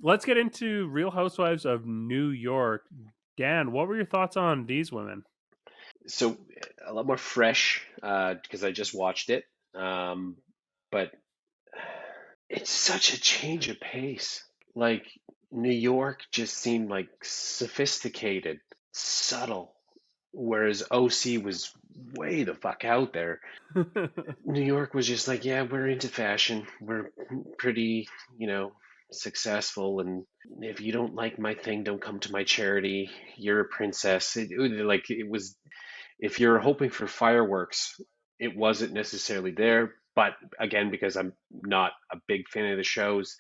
Let's get into Real Housewives of New York. Dan, what were your thoughts on these women? So a lot more fresh because I just watched it. But it's such a change of pace. Like New York just seemed like sophisticated, subtle, whereas OC was way the fuck out there. New York was just like, yeah, we're into fashion. We're pretty, you know, successful. And if you don't like my thing, don't come to my charity. You're a princess. It was, if you're hoping for fireworks, it wasn't necessarily there. But again, because I'm not a big fan of the shows,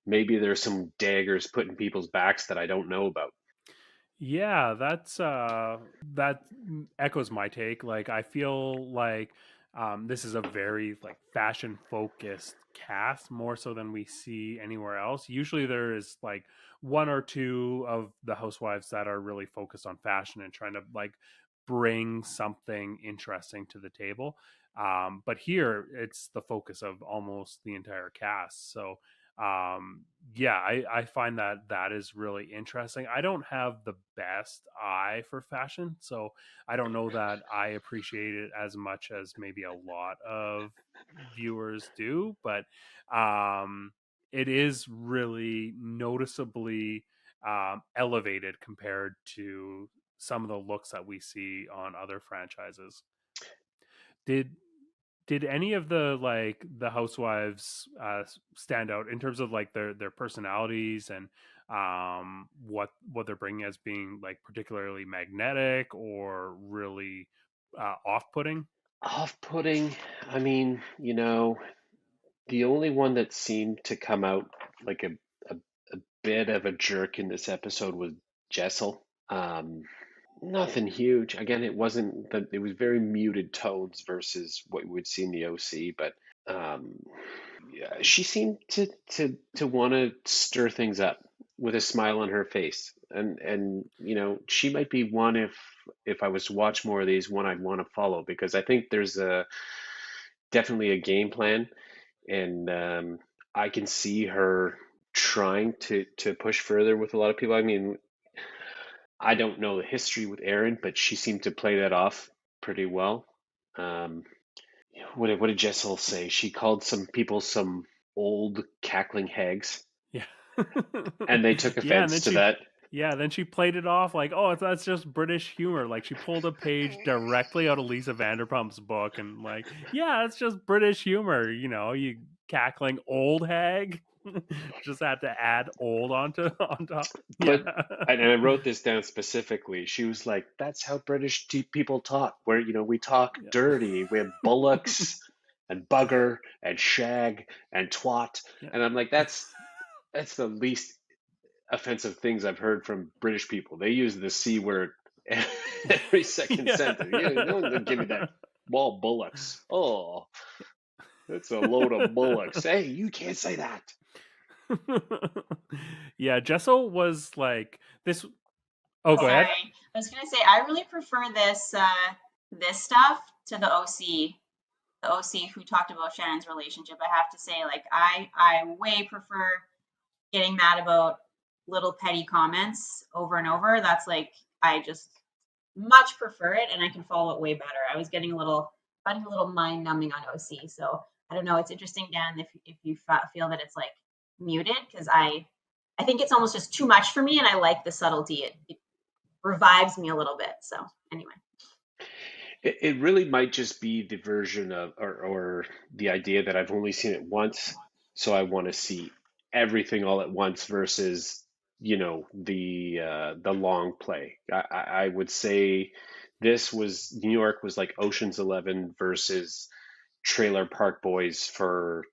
maybe there's some daggers put in people's backs that I don't know about. Yeah, that echoes my take. Like I feel like this is a very like fashion focused cast more so than we see anywhere else. Usually there is like one or two of the housewives that are really focused on fashion and trying to like bring something interesting to the table. But here it's the focus of almost the entire cast. So yeah, I find that that is really interesting. I don't have the best eye for fashion, so I don't know that I appreciate it as much as maybe a lot of viewers do, but um it is really noticeably elevated compared to some of the looks that we see on other franchises. Did did any of the like the housewives stand out in terms of like their personalities and what they're bringing as being like particularly magnetic or really off-putting? Off-putting, I mean, the only one that seemed to come out like a bit of a jerk in this episode was Jessel. Um, Nothing huge. Again, it wasn't that it was very muted tones versus what we would see in the OC, but um, yeah, she seemed to want to stir things up with a smile on her face. And she might be one if I was to watch more of these, one I'd want to follow because I think there's a definitely a game plan and I can see her trying to push further with a lot of people. I mean, I don't know the history with Erin, but she seemed to play that off pretty well. Um, what did Jessel say? She called some people some old cackling hags, Yeah. and they took Yeah, and offense then to she that. yeah, then she played it off like, "Oh, that's just British humor." Like she pulled a page directly out of Lisa Vanderpump's book and like, "Yeah, it's just British humor, you cackling old hag." Just had to add old onto on top. Yeah. But and I wrote this down specifically. She was like, "That's how British people talk. Where we talk Yeah. dirty. We have bullocks and bugger and shag and twat." Yeah. And I'm like, that's the least offensive things I've heard from British people. They use the C word every second Yeah. sentence. You don't give me that wall bullocks. Oh, that's a load of bullocks. Hey, you can't say that. Yeah, Jessel was like this. Oh, go ahead. Sorry. I was gonna say I really prefer this stuff to the OC. The OC who talked about Shannon's relationship. I have to say, like I way prefer getting mad about little petty comments over and over. That's like I just much prefer it and I can follow it way better. I was getting finding a little mind numbing on OC. So I don't know. It's interesting, Dan, if you feel that it's like muted because I think it's almost just too much for me and I like the subtlety. It revives me a little bit. So anyway. It really might just be the version of, or the idea that I've only seen it once, so I want to see everything all at once versus, the long play. I would say New York was like Ocean's 11 versus Trailer Park Boys for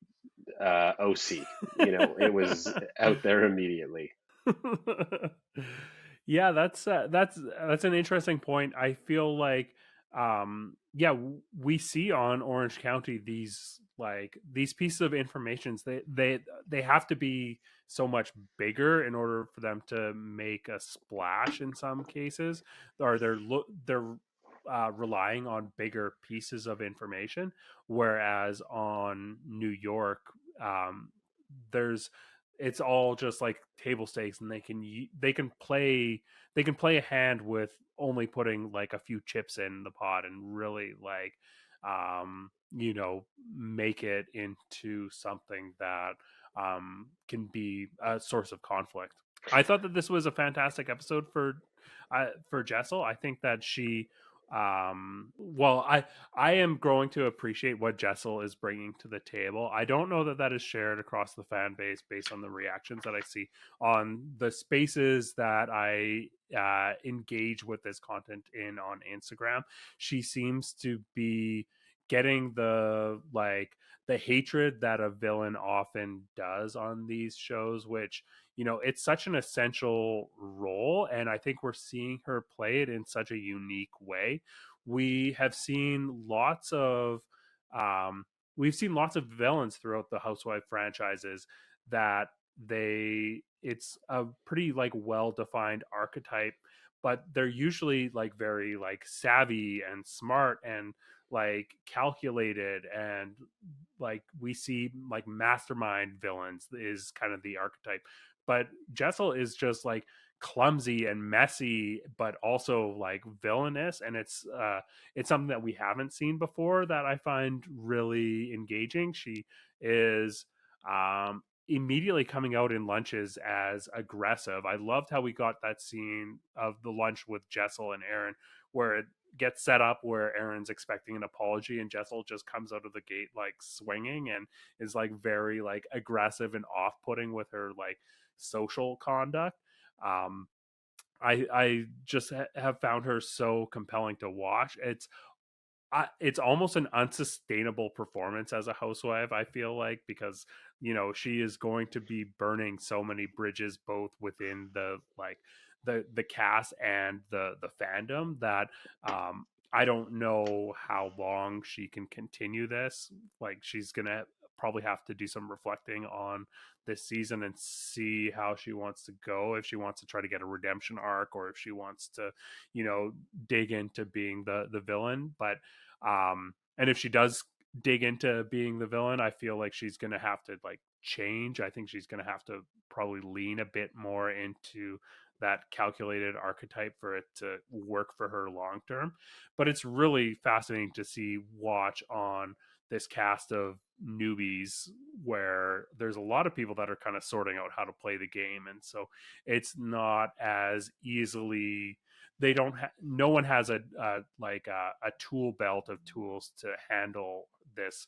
OC. It was out there immediately. Yeah, that's an interesting point. I feel like yeah, we see on Orange County these pieces of informations. They have to be so much bigger in order for them to make a splash in some cases, or they're relying on bigger pieces of information, whereas on New York, there's it's all just like table stakes, and they can play a hand with only putting like a few chips in the pot and really like make it into something that can be a source of conflict. I thought that this was a fantastic episode for Jessel. I think that she well I am growing to appreciate what Jessel is bringing to the table. I don't know that that is shared across the fan base based on the reactions that I see on the spaces that I engage with this content in on Instagram. She seems to be getting the hatred that a villain often does on these shows, which it's such an essential role, and I think we're seeing her play it in such a unique way. We have seen lots of um, we've seen lots of villains throughout the Housewife franchises that it's a pretty like well defined archetype, but they're usually like very like savvy and smart and like calculated, and like we see like mastermind villains is kind of the archetype. But Jessel is just like clumsy and messy, but also like villainous, and it's something that we haven't seen before that I find really engaging. She is immediately coming out in lunches as aggressive. I loved how we got that scene of the lunch with Jessel and Erin, where it gets set up where Erin's expecting an apology and Jessel just comes out of the gate like swinging and is like very like aggressive and off-putting with her like social conduct. Um, I just have found her so compelling to watch. It's almost an unsustainable performance as a housewife, I feel like, because she is going to be burning so many bridges both within the cast and the fandom that I don't know how long she can continue this. Like, she's gonna probably have to do some reflecting on this season and see how she wants to go, if she wants to try to get a redemption arc or if she wants to dig into being the villain. But and if she does dig into being the villain, I feel like she's going to have to like change. I think she's going to have to probably lean a bit more into that calculated archetype for it to work for her long term. But it's really fascinating to watch on this cast of newbies, where there's a lot of people that are kind of sorting out how to play the game, and so it's not as easily, they don't no one has a tool belt of tools to handle this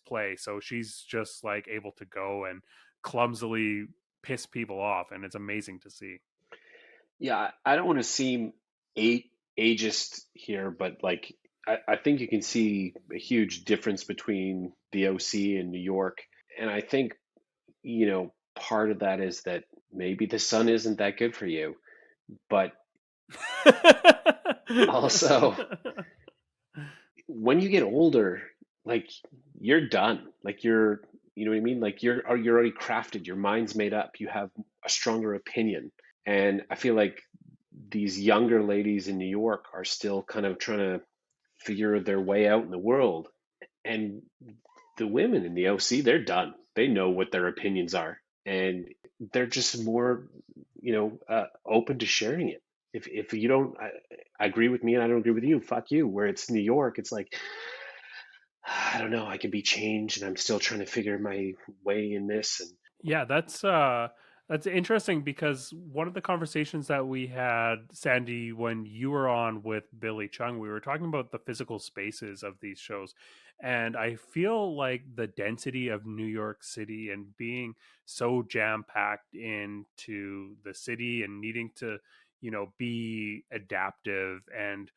play. So she's just like able to go and clumsily piss people off, and it's amazing to see. Yeah, I don't want to seem ageist here, but like I think you can see a huge difference between the OC and New York. And I think, part of that is that maybe the sun isn't that good for you, but also when you get older, like you're done. Like you know what I mean? Like you're already crafted, your mind's made up, you have a stronger opinion. And I feel like these younger ladies in New York are still kind of trying to figure their way out in the world. And the women in the OC, they're done. They know what their opinions are, and they're just more, open to sharing it. If you don't agree with me and I don't agree with you, fuck you. Where it's New York, it's like, I don't know, I can be changed, and I'm still trying to figure my way in this. And Yeah, that's interesting, because one of the conversations that we had, Sandy, when you were on with Billy Chung, we were talking about the physical spaces of these shows. And I feel like the density of New York City and being so jam-packed into the city and needing to, be adaptive and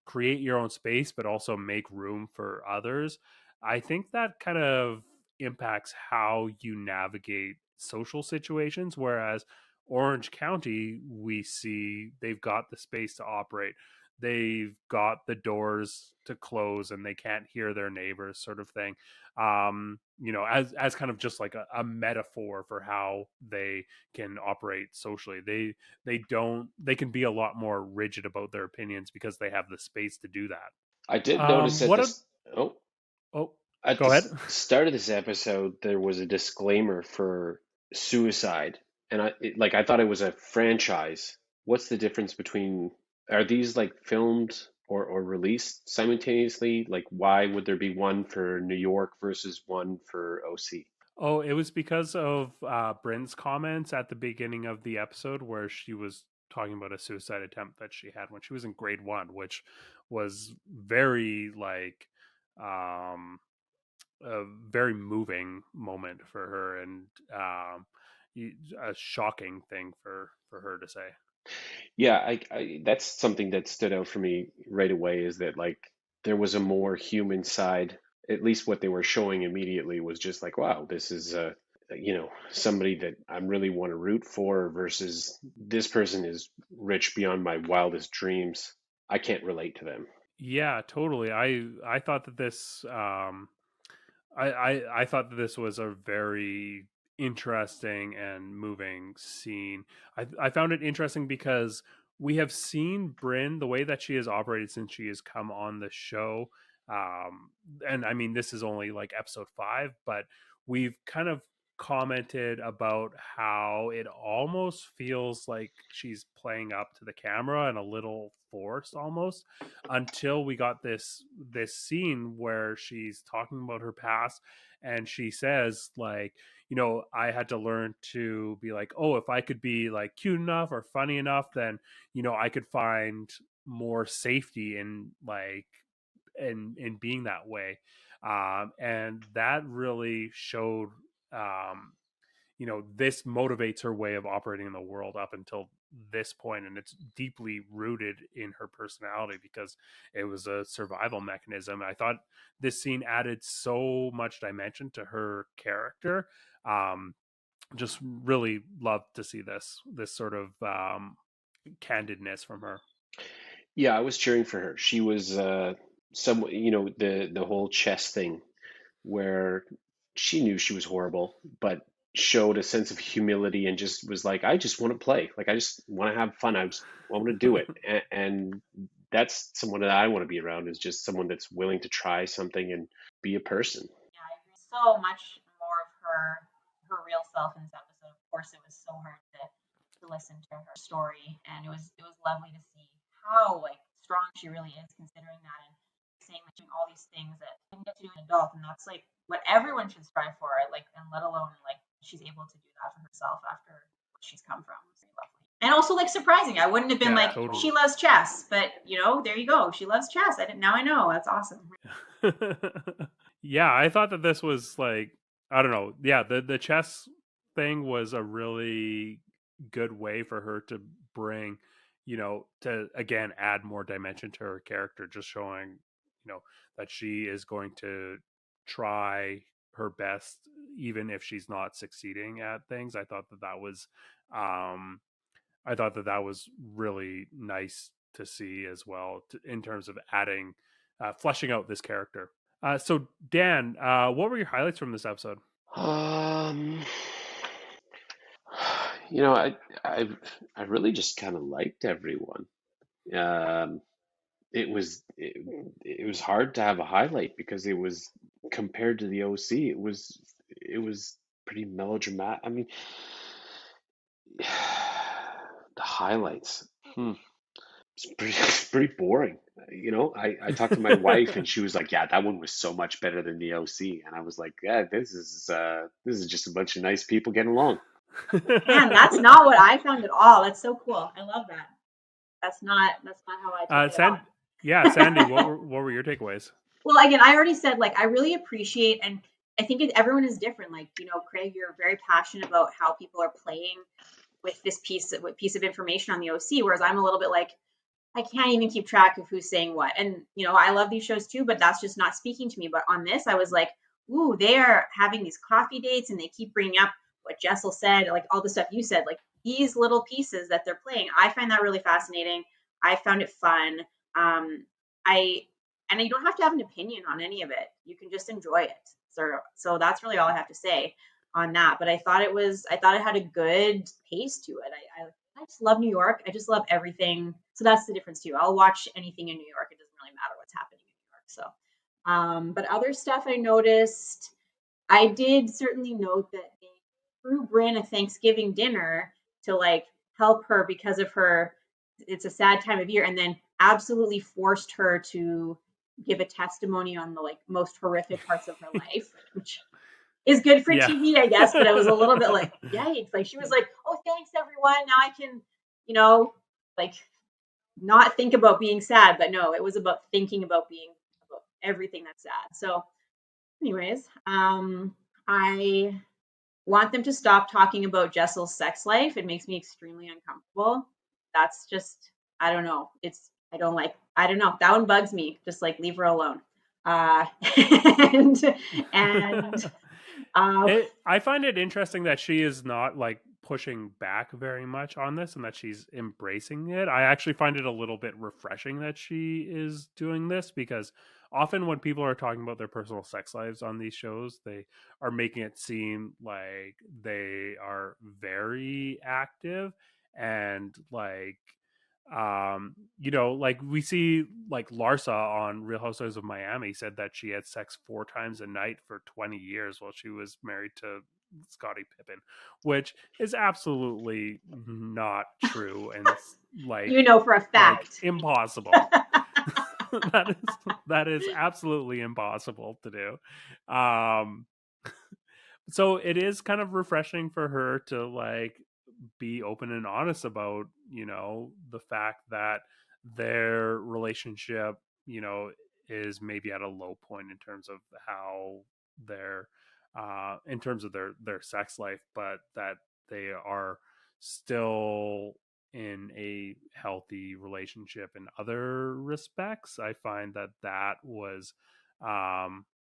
create your own space, but also make room for others. I think that kind of impacts how you navigate social situations. Whereas Orange County, we see they've got the space to operate, they've got the doors to close, and they can't hear their neighbors, sort of thing. As kind of just like a metaphor for how they can operate socially. They can be a lot more rigid about their opinions because they have the space to do that. I did notice at What a this. Oh, Oh, at go the ahead. start of this episode, there was a disclaimer for suicide, and I thought it was a franchise. What's the difference between, are these like filmed or released simultaneously? Like, why would there be one for New York versus one for OC? Oh, it was because of Brynn's comments at the beginning of the episode where she was talking about a suicide attempt that she had when she was in grade one, which was very like um, a very moving moment for her, and a shocking thing for her to say. Yeah, that's something that stood out for me right away, is that like there was a more human side. At least what they were showing immediately was just like, wow, this is somebody that I really want to root for versus this person is rich beyond my wildest dreams. I can't relate to them. Yeah, totally. I thought that this I thought that this was a very interesting and moving scene. I found it interesting because we have seen Brynn, the way that she has operated since she has come on the show. Um, and I mean, this is only like episode 5, but we've kind of commented about how it almost feels like she's playing up to the camera and a little forced almost, until we got this scene where she's talking about her past, and she says like, I had to learn to be like, oh, if I could be like cute enough or funny enough, then I could find more safety in like in being that way. And that really showed, um this motivates her way of operating in the world up until this point, and it's deeply rooted in her personality because it was a survival mechanism. I thought this scene added so much dimension to her character. um just really loved to see this sort of candidness from her. Yeah, I was cheering for her. She was some, the whole chess thing where she knew she was horrible, but showed a sense of humility and just was like, I just want to play. Like, I just want to have fun. I want to do it. And that's someone that I want to be around, is just someone that's willing to try something and be a person. Yeah, I agree. So much more of her real self in this episode. Of course, it was so hard to listen to her story, and it was lovely to see how like strong she really is, considering that, and saying that she's doing all these things that she didn't get to do as an adult, and that's like what everyone should strive for. Like, and let alone like she's able to do that for herself after what she's come from. It's really lovely. And also like surprising. I wouldn't have been Yeah, like, totally. she loves chess, but there you go. She loves chess. Now I know. That's awesome. Yeah, I thought that this was like, I don't know. Yeah, the chess thing was a really good way for her to bring, to again add more dimension to her character, just showing, that she is going to try her best even if she's not succeeding at things. Um I thought that that was really nice to see as well, in terms of adding, fleshing out this character. So Dan, what were your highlights from this episode? Um, you know, I I really just kind of liked everyone. Um, it was hard to have a highlight because it was, compared to the OC, it was pretty melodramatic. I mean, the highlights. Hmm. It's pretty boring. I talked to my wife and she was like, "Yeah, that one was so much better than the OC," and I was like, "Yeah, this is just a bunch of nice people getting along." Man, that's not what I found at all. That's so cool. I love that. That's not how I took it San- yeah, Sandy, at all. what were your takeaways? Well, again, I already said like I really appreciate, and I think everyone is different. Like Craig, you're very passionate about how people are playing with this piece of information on the OC, whereas I'm a little bit like I can't even keep track of who's saying what. And I love these shows too, but that's just not speaking to me. But on this, I was like, ooh, they are having these coffee dates, and they keep bringing up what Jessel said, like all the stuff you said, like these little pieces that they're playing. I find that really fascinating. I found it fun. I and you don't have to have an opinion on any of it. You can just enjoy it. So that's really all I have to say on that. But I thought it had a good pace to it. I just love New York. I just love everything. So that's the difference too. I'll watch anything in New York. It doesn't really matter what's happening in New York. But other stuff I noticed, I did certainly note that they threw Brynn a Thanksgiving dinner to like help her because of her, it's a sad time of year, and then absolutely forced her to give a testimony on the like most horrific parts of her life, which is good for Yeah. TV, I guess. But I was a little bit like, yikes. Like she was like, oh, thanks everyone. Now I can, you know, like not think about being sad. But no, it was about thinking about being about everything that's sad. So anyways, I want them to stop talking about Jessel's sex life. It makes me extremely uncomfortable. That's just, I don't know. I don't know. That one bugs me. Just like leave her alone. Uh, and, and, I find it interesting that she is not like pushing back very much on this and that she's embracing it. I actually find it a little bit refreshing that she is doing this, because often when people are talking about their personal sex lives on these shows, they are making it seem like they are very active and like like we see like Larsa on Real Housewives of Miami said that she had sex 4 times a night for 20 years while she was married to Scottie Pippen, which is absolutely not true and you know for a like fact. impossible. that is absolutely impossible to do. So it is kind of refreshing for her to like be open and honest about the fact that their relationship is maybe at a low point in terms of how their in terms of their sex life, but that they are still in a healthy relationship in other respects. I find that was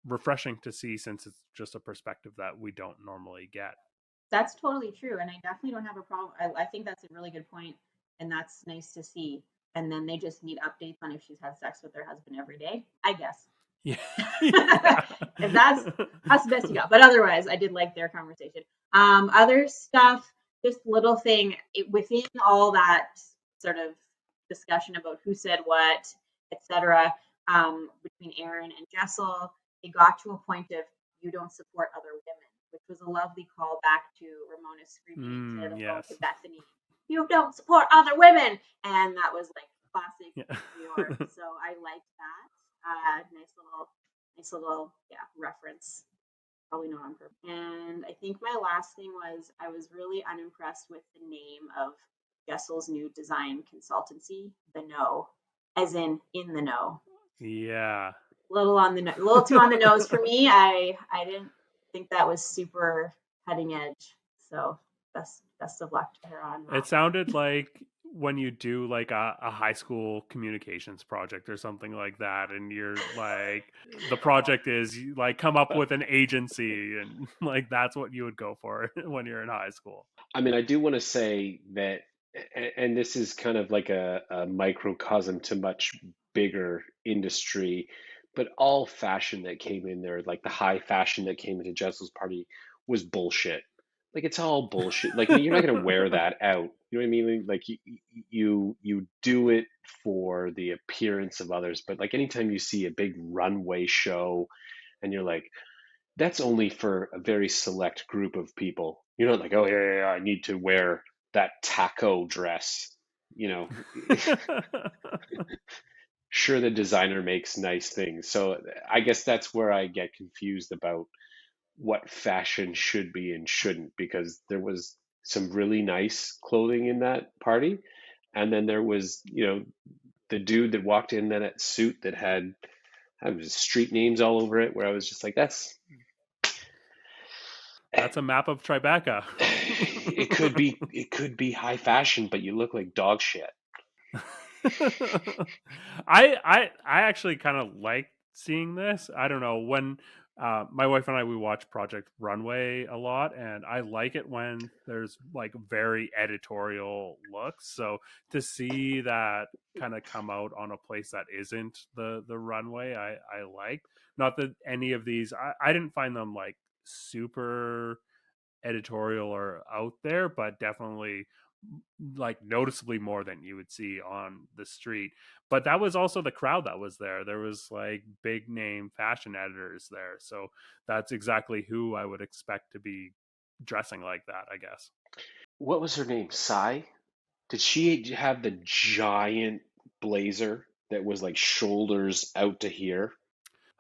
refreshing to see, since it's just a perspective that we don't normally get. That's totally true. And I definitely don't have a problem. I think that's a really good point, and that's nice to see. And then they just need updates on if she's had sex with her husband every day, I guess. Yeah. Yeah. If that's the best you got. But otherwise, I did like their conversation. Other stuff, just little thing within all that sort of discussion about who said what, etc. Between Erin and Jessel, it got to a point of you don't support other women, which was a lovely call back to Ramona screaming into the phone to Yes. Bethany, "You don't support other women," and that was like classic Yeah. New York. So I liked that. Nice little reference. Probably not on purpose. And I think my last thing was I was really unimpressed with the name of Jessel's new design consultancy, The Know, as in the know. Yeah. A little too on the nose for me. I didn't think that was super cutting edge. So best of luck to her on It that. sounded like when you do like a high school communications project or something like that, and you're like, the project is like come up with an agency, and like that's what you would go for when you're in high school. I mean, I do want to say that, and this is kind of like a microcosm to much bigger industry, but all fashion that came in there, like the high fashion that came into Jessel's party, was bullshit. Like it's all bullshit. Like you're not going to wear that out. You know what I mean? Like you do it for the appearance of others, but like anytime you see a big runway show, and you're like, that's only for a very select group of people. You're not like, oh yeah, I need to wear that taco dress. You know, sure, the designer makes nice things. So I guess that's where I get confused about what fashion should be and shouldn't, because there was some really nice clothing in that party, and then there was, the dude that walked in that suit that had, I was street names all over it, where I was just like, That's a map of Tribeca. it could be high fashion, but you look like dog shit. I actually kind of like seeing this. I don't know, when my wife and I, we watch Project Runway a lot, and I like it when there's like very editorial looks. So to see that kind of come out on a place that isn't the runway, I like. Not that any of these, I didn't find them like super editorial or out there, but definitely like noticeably more than you would see on the street. But that was also the crowd that was there. There was like big name fashion editors there, so that's exactly who I would expect to be dressing like that, I guess. What was her name? Sai? Did she have the giant blazer that was like shoulders out to here?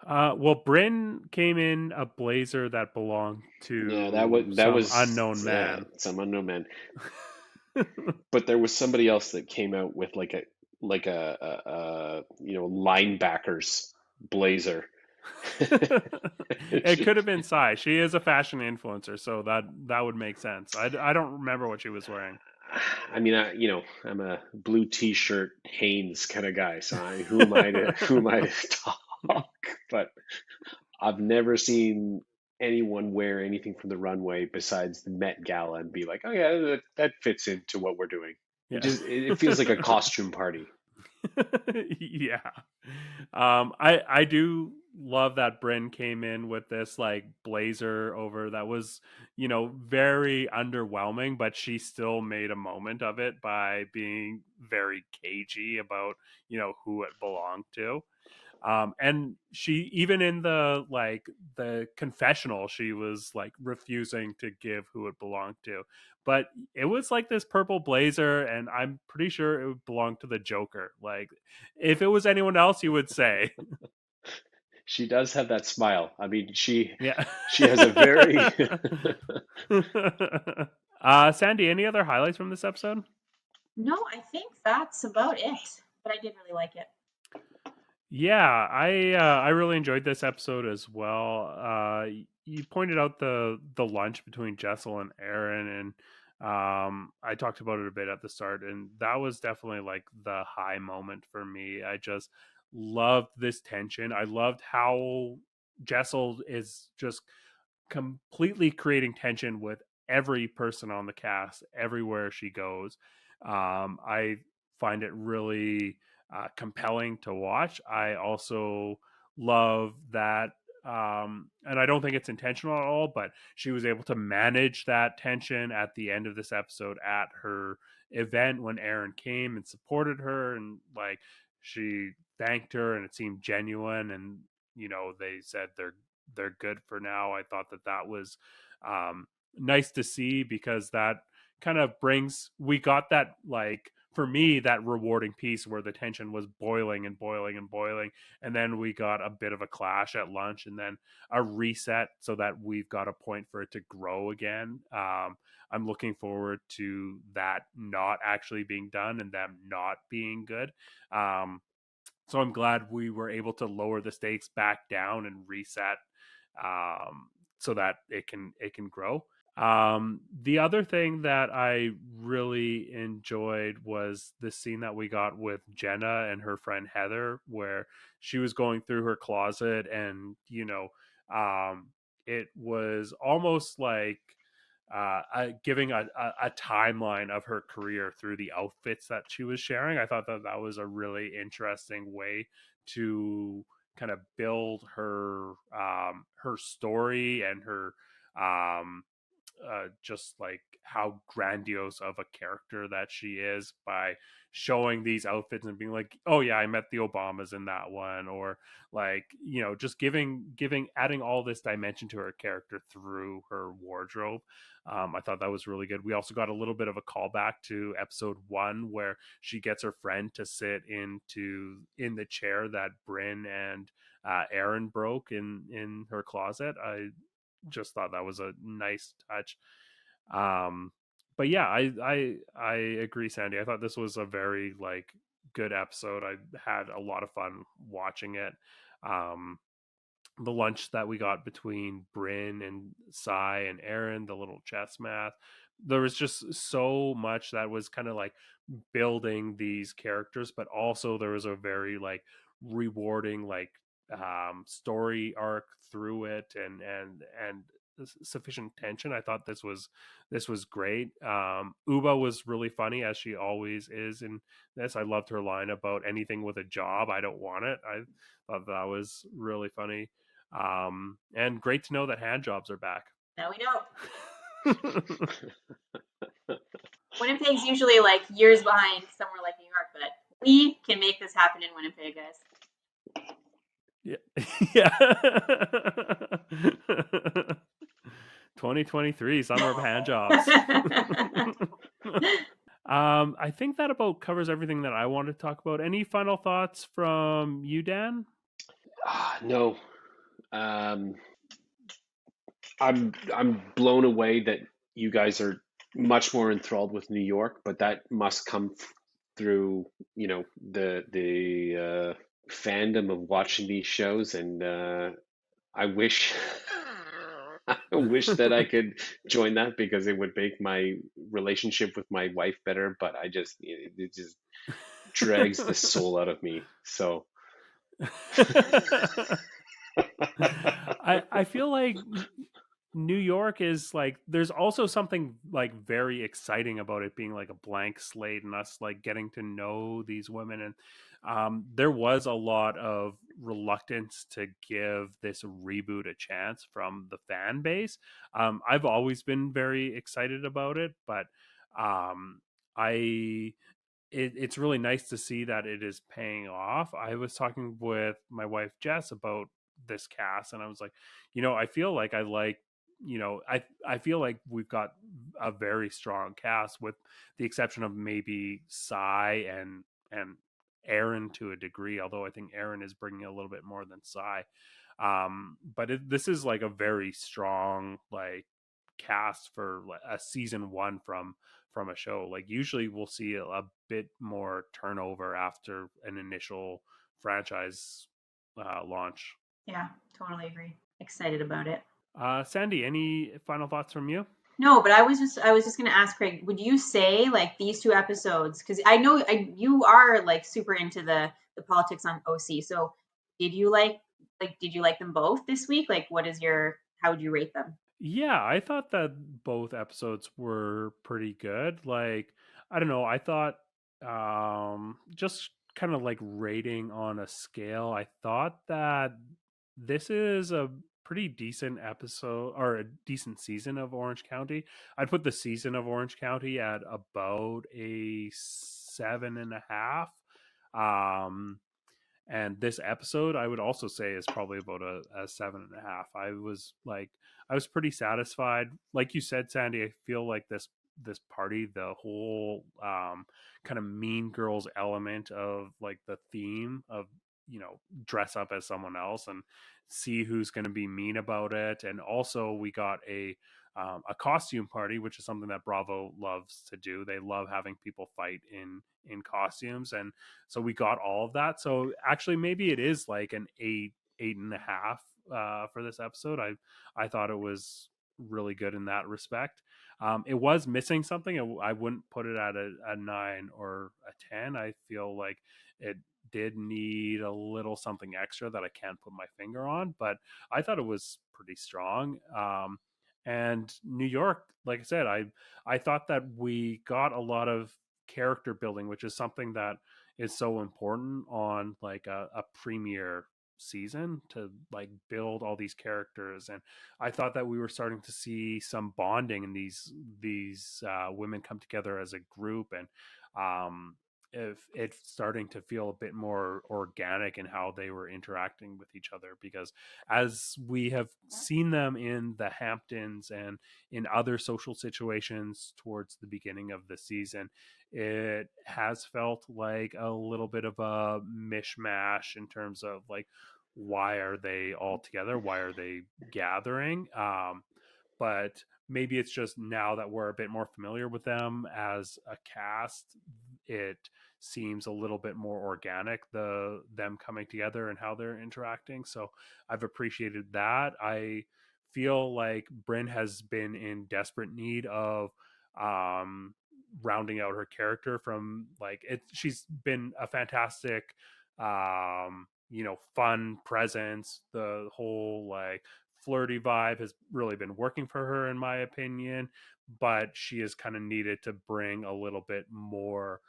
Well, Brynn came in a blazer that belonged Yeah, to that some was unknown man. some unknown man. But there was somebody else that came out with like a linebacker's blazer. It could have been Sai. She is a fashion influencer, so that would make sense. I don't remember what she was wearing. I mean, I'm a blue T-shirt Hanes kind of guy, so who am I to talk? But I've never seen anyone wear anything from the runway besides the Met Gala and be like, oh yeah, that fits into what we're doing. Yeah. It feels like a costume party. Yeah. I do love that Brynn came in with this like blazer over that was, very underwhelming, but she still made a moment of it by being very cagey about, who it belonged to. And she, even in the confessional, she was like refusing to give who it belonged to, but it was like this purple blazer, and I'm pretty sure it would belong to the Joker. Like, if it was anyone else, you would say. She does have that smile. I mean, Yeah. she has a very Sandy, any other highlights from this episode? No, I think that's about it. But I did really like it. Yeah, I really enjoyed this episode as well. You pointed out the lunch between Jessel and Erin, and I talked about it a bit at the start, and that was definitely like the high moment for me. I just loved this tension. I loved how Jessel is just completely creating tension with every person on the cast everywhere she goes. I find it really compelling to watch. I also love that, and I don't think it's intentional at all, but she was able to manage that tension at the end of this episode at her event when Erin came and supported her, and like she thanked her, and it seemed genuine, and they said they're good for now. I thought that was nice to see, because that kind of we got that, like, for me, that rewarding piece where the tension was boiling and boiling and boiling, and then we got a bit of a clash at lunch, and then a reset so that we've got a point for it to grow again. I'm looking forward to that not actually being done and them not being good. So I'm glad we were able to lower the stakes back down and reset, so that it can grow. The other thing that I really enjoyed was the scene that we got with Jenna and her friend Heather, where she was going through her closet, and it was almost like giving a timeline of her career through the outfits that she was sharing. I thought that was a really interesting way to kind of build her story and her um, just like how grandiose of a character that she is, by showing these outfits and being like, oh yeah, I met the Obamas in that one, or like, just adding all this dimension to her character through her wardrobe. I thought that was really good. We also got a little bit of a callback to episode 1, where she gets her friend to sit in the chair that Brynn and Erin broke in her closet. I just thought that was a nice touch. But yeah, I agree, Sandy. I thought this was a very like good episode. I had a lot of fun watching it. Um, the lunch that we got between Brynn and Sai and Erin, the little chess math. There was just so much that was kind of like building these characters, but also there was a very like rewarding like story arc through it, and sufficient tension. I thought this was great. Ubah was really funny, as she always is in this. I loved her line about anything with a job, I don't want it. I thought that was really funny. And great to know that hand jobs are back. Now we know. Winnipeg's usually like years behind somewhere like New York, but we can make this happen in Winnipeg, guys. Yeah. Yeah. 2023 summer of hand jobs. I think that about covers everything that I wanted to talk about. Any final thoughts from you, Dan? No. Um, I'm blown away that you guys are much more enthralled with New York, but that must come through, the fandom of watching these shows, and I wish I wish that I could join that because it would make my relationship with my wife better, but it just drags the soul out of me. So I feel like New York is like there's also something like very exciting about it being like a blank slate and us like getting to know these women, and there was a lot of reluctance to give this reboot a chance from the fan base. I've always been very excited about it, but um, I it's really nice to see that it is paying off. I was talking with my wife Jess about this cast, and I was like, I feel like I feel like we've got a very strong cast, with the exception of maybe Sai and Erin to a degree. Although I think Erin is bringing a little bit more than Sai. But this is like a very strong like cast for like a season one from a show. Like usually we'll see a bit more turnover after an initial franchise launch. Yeah, totally agree. Excited about it. Sandy, any final thoughts from you? No, but I was just gonna ask Craig, would you say like these two episodes, because I know you are like super into the politics on OC. So did you like them both this week? Like what is your how would you rate them? Yeah, I thought that both episodes were pretty good. Like, I don't know, I thought just kind of like rating on a scale, I thought that this is a pretty decent episode or a decent season of Orange County. I'd put the season of Orange County at about a 7.5. Um and this episode, I would also say, is probably about a 7.5. I was pretty satisfied. Like you said, Sandy, I feel like this party, the whole kind of Mean Girls element of like the theme of dress up as someone else and see who's going to be mean about it. And also, we got a costume party, which is something that Bravo loves to do. They love having people fight in costumes, and so we got all of that. So actually, maybe it is like an 8.5 for this episode. I thought it was really good in that respect. It was missing something. I wouldn't put it at a 9 or a 10. I feel like it did need a little something extra that I can't put my finger on, but I thought it was pretty strong. And New York, like I said, I thought that we got a lot of character building, which is something that is so important on like a premiere season, to like build all these characters. And I thought that we were starting to see some bonding, and these women come together as a group, and um if it's starting to feel a bit more organic in how they were interacting with each other, because as we have seen them in the Hamptons and in other social situations towards the beginning of the season, it has felt like a little bit of a mishmash in terms of like, why are they all together, why are they gathering, but maybe it's just now that we're a bit more familiar with them as a cast, it seems a little bit more organic, them coming together and how they're interacting. So I've appreciated that. I feel like Brynn has been in desperate need of um rounding out her character from like it. She's been a fantastic fun presence. The whole like flirty vibe has really been working for her in my opinion, but she is kind of needed to bring a little bit more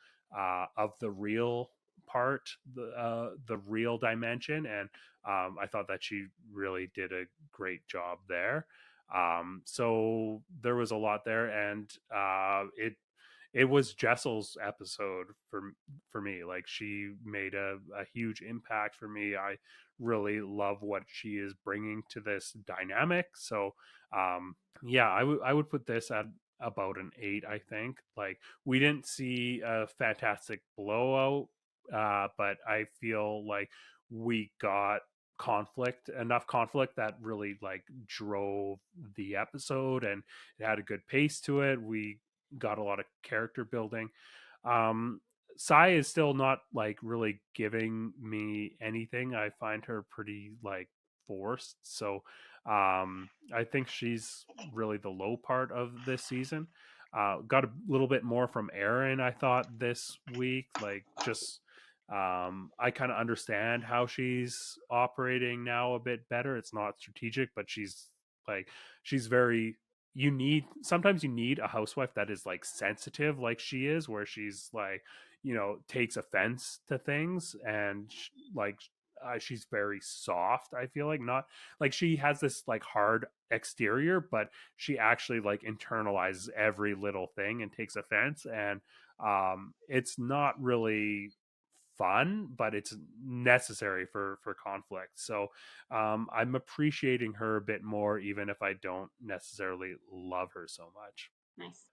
of the real part, the real dimension. And I thought that she really did a great job there. So there was a lot there, and it was Jessel's episode for me. Like, she made a huge impact for me. I really love what she is bringing to this dynamic. So yeah, I would put this at about an 8. I think, like, we didn't see a fantastic blowout, but I feel like we got enough conflict that really like drove the episode, and it had a good pace to it. We got a lot of character building. um Sai is still not like really giving me anything. I find her pretty like forced. So I think she's really the low part of this season. Got a little bit more from Erin, I thought, this week. Like, just I kind of understand how she's operating now a bit better. It's not strategic, but like she's very, sometimes you need a housewife that is like sensitive like she is, where she's like, takes offense to things, and like she's very soft. I feel like, not like she has this like hard exterior, but she actually like internalizes every little thing and takes offense. And it's not really fun, but it's necessary for conflict. So I'm appreciating her a bit more, even if I don't necessarily love her so much. Nice.